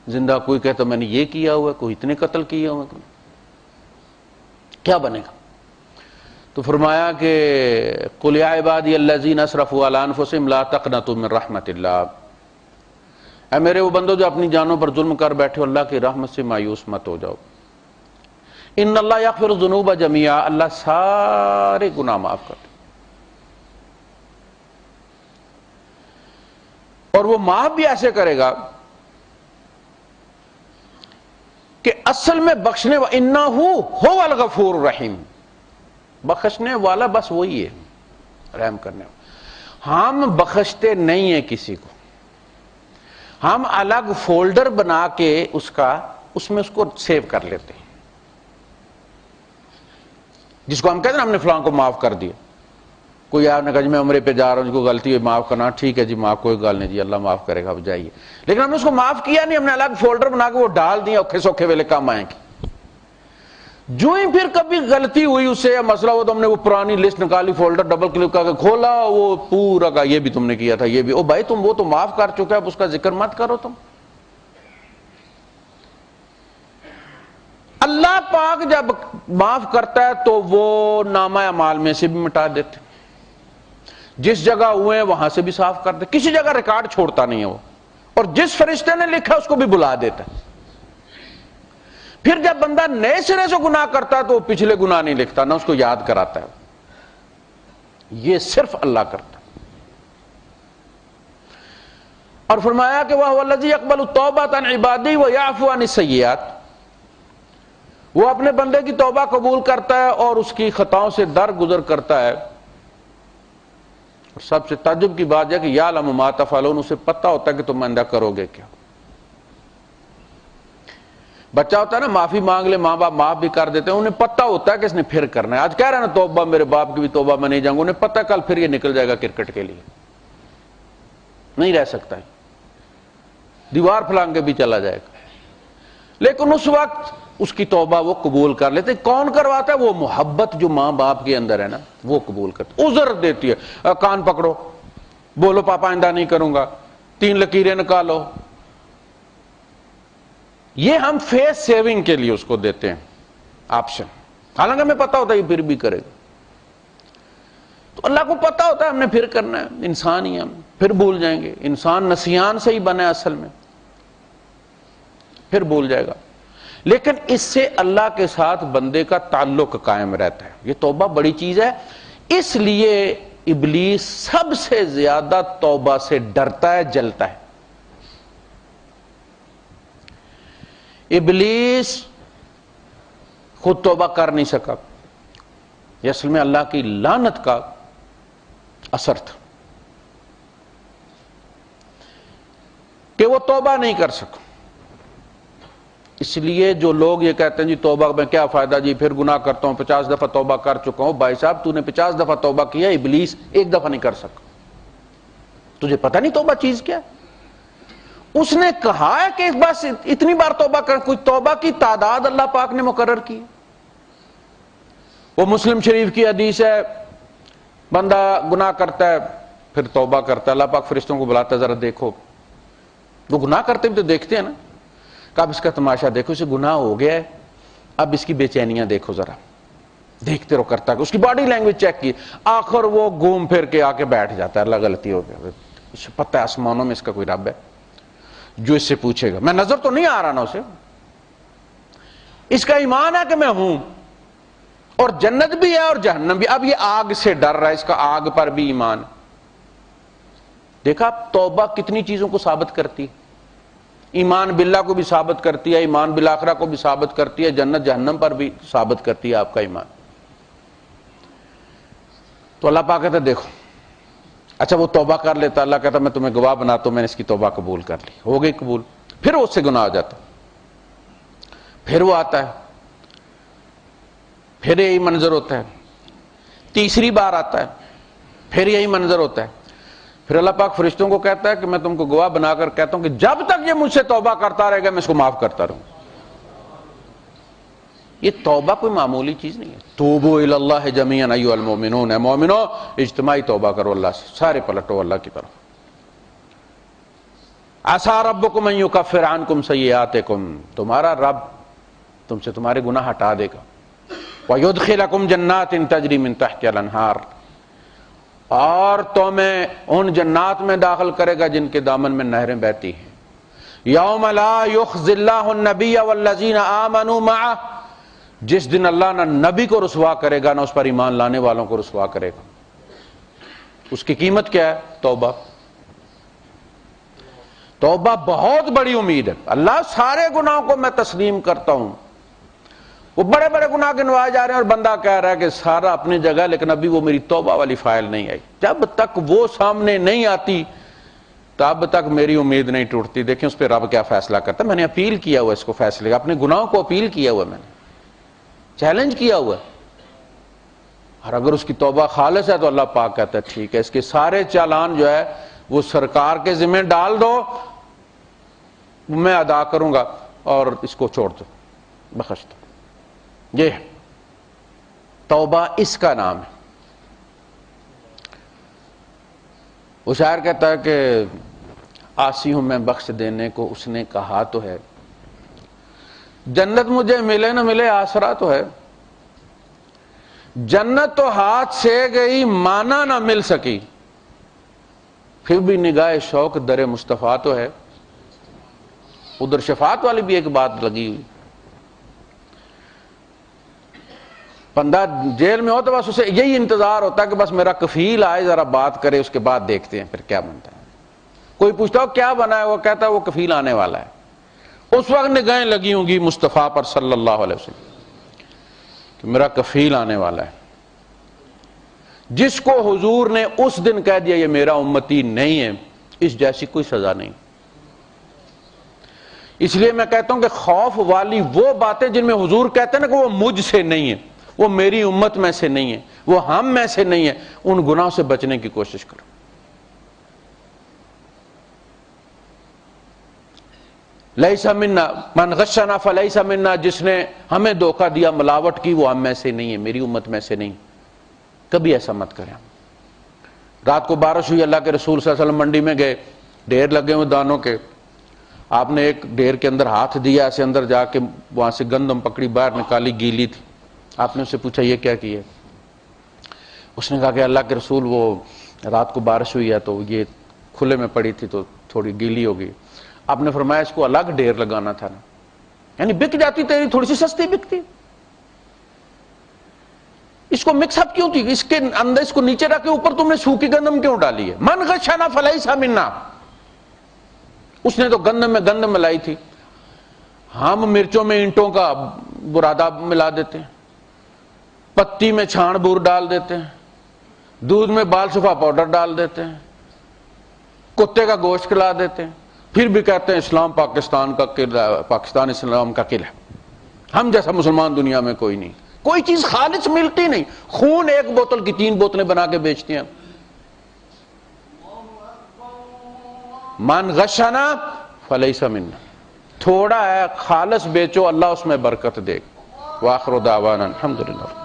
زندہ، کوئی کہتا میں نے یہ کیا ہوا ہے، کوئی اتنے قتل کیا ہوا ہے، کیا بنے گا؟ تو فرمایا کہ قل یا عبادی الذین اسرفوا علی انفسہم لا تقنطوا من رحمت اللہ، اے میرے وہ بندو جو اپنی جانوں پر ظلم کر بیٹھے ہو، اللہ کی رحمت سے مایوس مت ہو جاؤ، ان اللہ یغفر الذنوب جميعا، اللہ سارے گناہ معاف کرتا، اور وہ معاف بھی ایسے کرے گا کہ اصل میں بخشنے انہ هو الغفور الرحیم، بخشنے والا بس وہی ہے، رحم کرنے والا۔ ہم بخشتے نہیں ہیں کسی کو، ہم الگ فولڈر بنا کے اس میں اس کو سیو کر لیتے ہیں، جس کو ہم کہتے ہیں ہم نے فلاں کو معاف کر دیا، کوئی آپ نے کہا جی میں عمرے پہ جا رہا ہوں، جس کو غلطی ہوئی معاف کرنا، ٹھیک ہے جی معاف، کوئی گل نہیں جی اللہ معاف کرے گا، اب جائیے، لیکن ہم نے اس کو معاف کیا نہیں، ہم نے الگ فولڈر بنا کے وہ ڈال دیا، اوکھے سوکھے ویلے کام آئیں گے۔ جو ہی پھر کبھی غلطی ہوئی اس سے یا مسئلہ ہوا تو ہم نے وہ پرانی لسٹ نکالی، فولڈر ڈبل کلک کر کے کھولا، وہ پورا کا یہ بھی تم نے کیا تھا، یہ بھی، او بھائی تم وہ تو معاف کر چکے، اب اس کا ذکر مت کرو تم۔ اللہ پاک جب معاف کرتا ہے تو وہ نامہ اعمال میں سے بھی مٹا دیتے، جس جگہ ہوئے ہیں وہاں سے بھی صاف کر دے، کسی جگہ ریکارڈ چھوڑتا نہیں ہے وہ، اور جس فرشتے نے لکھا اس کو بھی بلا دیتا ہے۔ پھر جب بندہ نئے سرے سے گناہ کرتا ہے تو وہ پچھلے گناہ نہیں لکھتا، نہ اس کو یاد کراتا ہے، یہ صرف اللہ کرتا ہے۔ اور فرمایا کہ وَهُوَ الَّذِي يَقْبَلُ التَّوْبَةَ عَنْ عِبَادِهِ وَيَعْفُو عَنِ السَّيِّئَاتِ، وہ اپنے بندے کی توبہ قبول کرتا ہے اور اس کی خطاؤں سے درگزر کرتا ہے۔ اور سب سے تعجب کی بات ہے کہ یعلم ما تفعلون، اسے پتہ ہوتا ہے کہ تم آئندہ کرو گے کیا۔ بچہ ہوتا ہے نا معافی مانگ لے، ماں باپ معاف بھی کر دیتے ہیں، انہیں پتہ ہوتا ہے کہ اس نے پھر کرنا ہے، آج کہہ رہا ہے نا توبہ میرے باپ کی بھی توبہ میں نہیں جاؤں گا، انہیں پتہ ہے کل پھر یہ نکل جائے گا کرکٹ کے لیے، نہیں رہ سکتا ہے، دیوار پھلانگ کے بھی چلا جائے گا، لیکن اس وقت اس کی توبہ وہ قبول کر لیتے۔ کون کرواتا ہے؟ وہ محبت جو ماں باپ کے اندر ہے نا وہ قبول کرتا، عذر دیتی ہے، کان پکڑو، بولو پاپا آئندہ نہیں کروں گا، 3 لکیریں نکالو، یہ ہم فیس سیونگ کے لیے اس کو دیتے ہیں آپشن، حالانکہ ہمیں پتا ہوتا ہے یہ پھر بھی کرے گا، تو اللہ کو پتا ہوتا ہے ہم نے پھر کرنا ہے، انسان ہی ہم پھر بھول جائیں گے، انسان نسیان سے ہی بنا ہے اصل میں، پھر بھول جائے گا، لیکن اس سے اللہ کے ساتھ بندے کا تعلق قائم رہتا ہے۔ یہ توبہ بڑی چیز ہے، اس لیے ابلیس سب سے زیادہ توبہ سے ڈرتا ہے، جلتا ہے۔ ابلیس خود توبہ کر نہیں سکا، یہ اصل میں اللہ کی لعنت کا اثر تھا کہ وہ توبہ نہیں کر سکا۔ اس لیے جو لوگ یہ کہتے ہیں جی توبہ میں کیا فائدہ جی، پھر گناہ کرتا ہوں، 50 دفعہ توبہ کر چکا ہوں، بھائی صاحب تو نے 50 دفعہ توبہ کیا، ابلیس 1 دفعہ نہیں کر سکا، تجھے پتہ نہیں توبہ چیز کیا ہے؟ اس نے کہا ہے کہ بس اتنی بار توبہ کر، کوئی توبہ کی تعداد اللہ پاک نے مقرر کی؟ وہ مسلم شریف کی حدیث ہے، بندہ گناہ کرتا ہے پھر توبہ کرتا ہے، اللہ پاک فرشتوں کو بلاتا ہے ذرا دیکھو، وہ گناہ کرتے بھی تو دیکھتے ہیں نا، کہ اب اس کا تماشا دیکھو، اسے گناہ ہو گیا ہے، اب اس کی بے چینیاں دیکھو ذرا، دیکھتے رہو، کرتا ہے، اس کی باڈی لینگویج چیک کی، آخر وہ گھوم پھر کے آ کے بیٹھ جاتا ہے، اللہ غلطی ہو گیا، اسے پتہ ہے آسمانوں میں اس کا کوئی رب ہے جو اس سے پوچھے گا، میں نظر تو نہیں آ رہا نا اسے، اس کا ایمان ہے کہ میں ہوں، اور جنت بھی ہے اور جہنم بھی، اب یہ آگ سے ڈر رہا ہے، اس کا آگ پر بھی ایمان۔ دیکھا توبہ کتنی چیزوں کو ثابت کرتی ہے، ایمان باللہ کو بھی ثابت کرتی ہے، ایمان بالآخرہ کو بھی ثابت کرتی ہے، جنت جہنم پر بھی ثابت کرتی ہے آپ کا ایمان۔ تو اللہ پاک کہتا ہے دیکھو، اچھا وہ توبہ کر لیتا، اللہ کہتا میں تمہیں گواہ بناتا ہوں میں نے اس کی توبہ قبول کر لی، ہو گئی قبول، پھر اس سے گناہ ہو جاتا، پھر وہ آتا ہے، پھر یہی منظر ہوتا ہے، تیسری بار آتا ہے، پھر یہی منظر ہوتا ہے، پھر اللہ پاک فرشتوں کو کہتا ہے کہ میں تم کو گواہ بنا کر کہتا ہوں کہ جب تک یہ مجھ سے توبہ کرتا رہے گا میں اس کو معاف کرتا رہوں. یہ توبہ کوئی معمولی چیز نہیں ہے. توبوا الی اللہ جمیعا ایھا المؤمنون، اے مومنو اجتماعی توبہ کرو اللہ سے، سارے پلٹو اللہ کی طرف. عسیٰ ربکم ان یکفر عنکم سیئاتکم، تمہارا رب تم سے تمہارے گناہ ہٹا دے گا. وَيُدْخِلَكُمْ جَنَّاتٍ تَجْرِي مِن تَحْتِهَا الْأَنْهَارُ، اور تمہیں ان جنات میں داخل کرے گا جن کے دامن میں نہریں بہتی ہیں. یوم لا یخزی اللہ النبی والذین آمنوا معہ، جس دن اللہ نہ نبی کو رسوا کرے گا نہ اس پر ایمان لانے والوں کو رسوا کرے گا. اس کی قیمت کیا ہے؟ توبہ. توبہ بہت بڑی امید ہے. اللہ سارے گناہوں کو میں تسلیم کرتا ہوں، وہ بڑے بڑے گناہ گنوائے جا رہے ہیں اور بندہ کہہ رہا ہے کہ سارا اپنی جگہ، لیکن ابھی وہ میری توبہ والی فائل نہیں آئی. جب تک وہ سامنے نہیں آتی تب تک میری امید نہیں ٹوٹتی. دیکھیں اس پہ رب کیا فیصلہ کرتا ہے. میں نے اپیل کیا ہوا اس کو فیصلے کا، اپنے گناہوں کو اپیل کیا ہوا، میں نے چیلنج کیا ہوا ہے. اور اگر اس کی توبہ خالص ہے تو اللہ پاک کہتا ہے ٹھیک ہے، اس کے سارے چالان جو ہے وہ سرکار کے ذمہ ڈال دو، میں ادا کروں گا اور اس کو چھوڑ دو، بخش دو. یہ توبہ اس کا نام ہے. وہ شاعر کہتا ہے کہ آسی ہوں میں بخش دینے کو اس نے کہا تو ہے، جنت مجھے ملے نہ ملے آسرا تو ہے. جنت تو ہاتھ سے گئی مانا نہ مل سکی، پھر بھی نگاہ شوق در مصطفیٰ تو ہے. ادھر شفاعت والی بھی ایک بات لگی ہوئی. بندہ جیل میں ہو تو بس اسے یہی انتظار ہوتا ہے کہ بس میرا کفیل آئے ذرا بات کرے، اس کے بعد دیکھتے ہیں پھر کیا بنتا ہے. کوئی پوچھتا ہو کیا بنا ہے، وہ کہتا ہے وہ کفیل آنے والا ہے. اس وقت نگاہیں لگی ہوں گی مصطفیٰ پر صلی اللہ علیہ وسلم کہ میرا کفیل آنے والا ہے. جس کو حضور نے اس دن کہہ دیا یہ میرا امتی نہیں ہے، اس جیسی کوئی سزا نہیں. اس لیے میں کہتا ہوں کہ خوف والی وہ باتیں جن میں حضور کہتے ہیں نا کہ وہ مجھ سے نہیں ہے، وہ میری امت میں سے نہیں ہے، وہ ہم میں سے نہیں ہے، ان گناہوں سے بچنے کی کوشش کرو. لیس منا من غشنا فلیس منا، جس نے ہمیں دھوکہ دیا، ملاوٹ کی، وہ ہم میں سے نہیں ہے، میری امت میں سے نہیں. کبھی ایسا مت کریں. رات کو بارش ہوئی، اللہ کے رسول صلی اللہ علیہ وسلم منڈی میں گئے، ڈھیر لگے ہوئے دانوں کے. آپ نے ایک ڈھیر کے اندر ہاتھ دیا، ایسے اندر جا کے وہاں سے گندم پکڑی، باہر نکالی، گیلی تھی. آپ نے اس سے پوچھا یہ کیا کیا؟ اس نے کہا کہ اللہ کے رسول وہ رات کو بارش ہوئی ہے تو یہ کھلے میں پڑی تھی تو تھوڑی گیلی ہو گئی. آپ نے فرمایا اس کو الگ ڈھیر لگانا تھا نا، یعنی بک جاتی تیری تھوڑی سی سستی بکتی، اس کو مکس اپ کیوں تھی؟ اس کے اندر اس کو نیچے رکھ کے اوپر تم نے سوکھی گندم کیوں ڈالی ہے؟ من غشنا فلیس منا، اس نے تو گندم میں گندم ملائی تھی. ہم مرچوں میں اینٹوں کا برادہ ملا دیتے ہیں، پتی میں چھان بور ڈال دیتے ہیں، دودھ میں بال صفا پاؤڈر ڈال دیتے ہیں، کتے کا گوشت کھلا دیتے ہیں، پھر بھی کہتے ہیں اسلام پاکستان کا قلعہ، پاکستان اسلام کا قلعہ. ہم جیسا مسلمان دنیا میں کوئی نہیں. کوئی چیز خالص ملتی نہیں. خون ایک بوتل کی 3 بوتلیں بنا کے بیچتے ہیں. من غشنا فلیس منا، تھوڑا ہے خالص بیچو، اللہ اس میں برکت دے گا. وآخر دعوانا الحمدللہ.